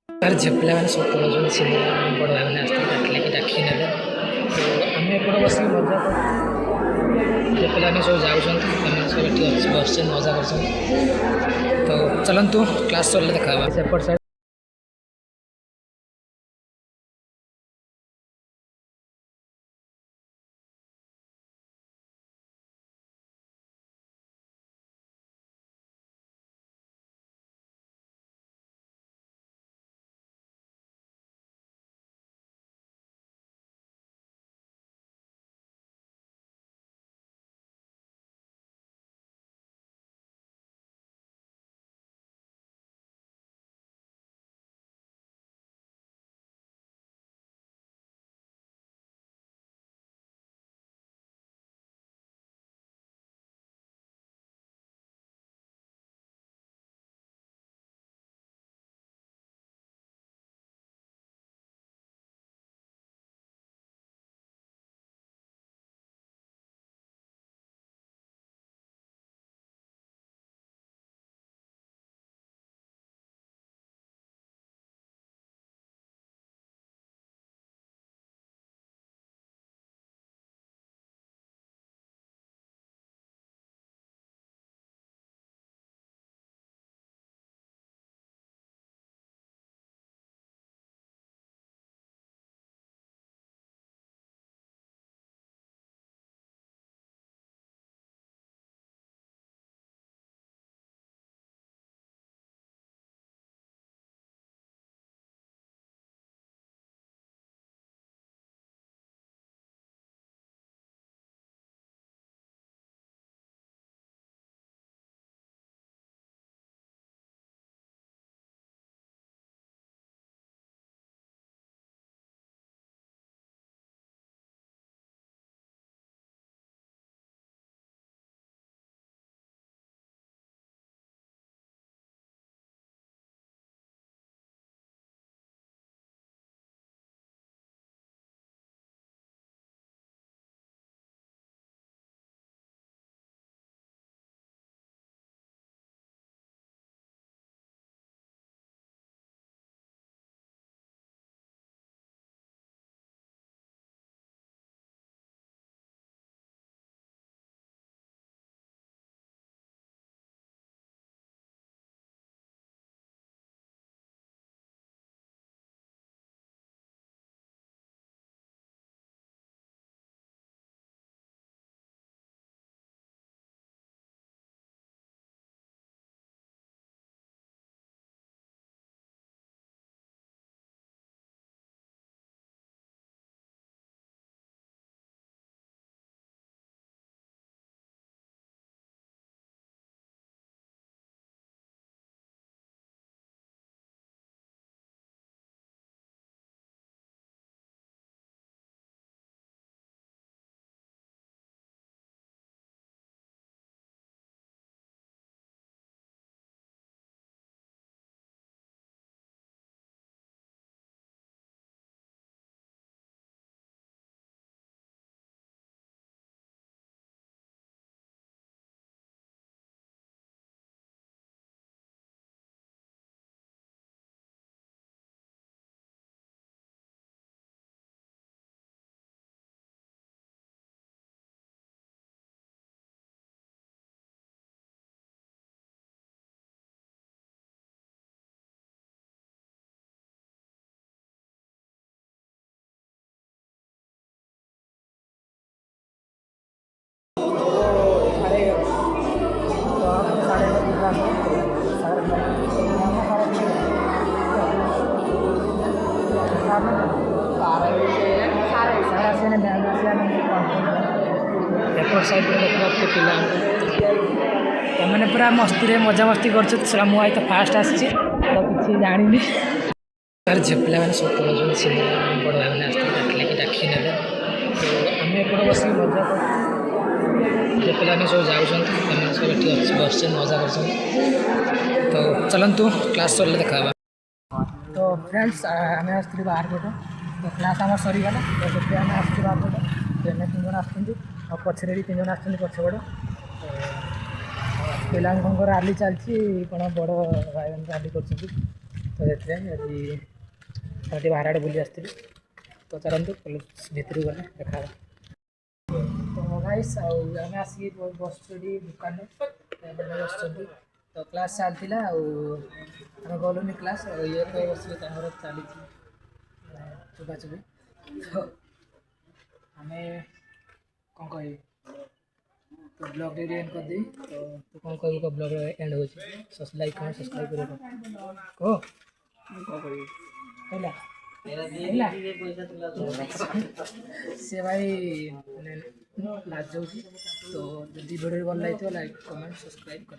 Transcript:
ତାର ଝିଅ ପିଲାମାନେ ସବୁ ପଳାଉଛନ୍ତି ସିନେମା ବଡ଼ ଭାଇମାନେ ଆସିଥିଲେ ଡାକିଲେ କି ଡାକି ନେଲେ ତ ଆମେ ଏପଟେ ବସିକି ମଜା କରୁ ଝିଅ ପିଲାମାନେ ସବୁ ଯାଉଛନ୍ତି ସେମାନେ ସବୁ ଏଠି ବସିଛନ୍ତି ମଜା କରୁଛନ୍ତି ତ ଚାଲନ୍ତୁ କ୍ଲାସ୍ ସରିଲେ ଦେଖା ହେବା ସେପଟ ସାଇଡ୍ एपट साइड देखा पिला मैंने पूरा मस्ती मजा मस्ती कर मुझे तो फास्ट आसी तो किसी जानी तार झील पे मैंने सब पढ़ाऊँ सिनेमा बड़ भाई मैंने आसते डाकिले कि डाकी ने तो आम एपटे बस मजा कर झील पे सब जाऊँ सब ये बस मजा कर तो चलतु क्लास सर देखा तो फ्रेंड्स आम आसती बाहर पटे तो क्लास आम सरीगला तो से आम आस बाहर पटे तो 3 जन आ पछरे भी 3 जन आछन पछपड़ पिला राली चलती कौन बड़ भाई राली कर तो आज बाहर आड़े बुली आसती तो चलते कॉलेज भितर गले देखा तो गाइस आम आसिक बस दुकान बस तो क्लास चलती आम गलुनि क्लास ये तो बस चली चुपा चुपी तो आम कौन कह तो ब्लॉग एंड कर दी तो तू कौन कह ब्लॉग एंड हो लाइक कमेंट सब्सक्राइब कर कहला से भाई लाज जाऊँ तो जब वीडियो भल लगे लाइक कमेंट सब्सक्राइब कर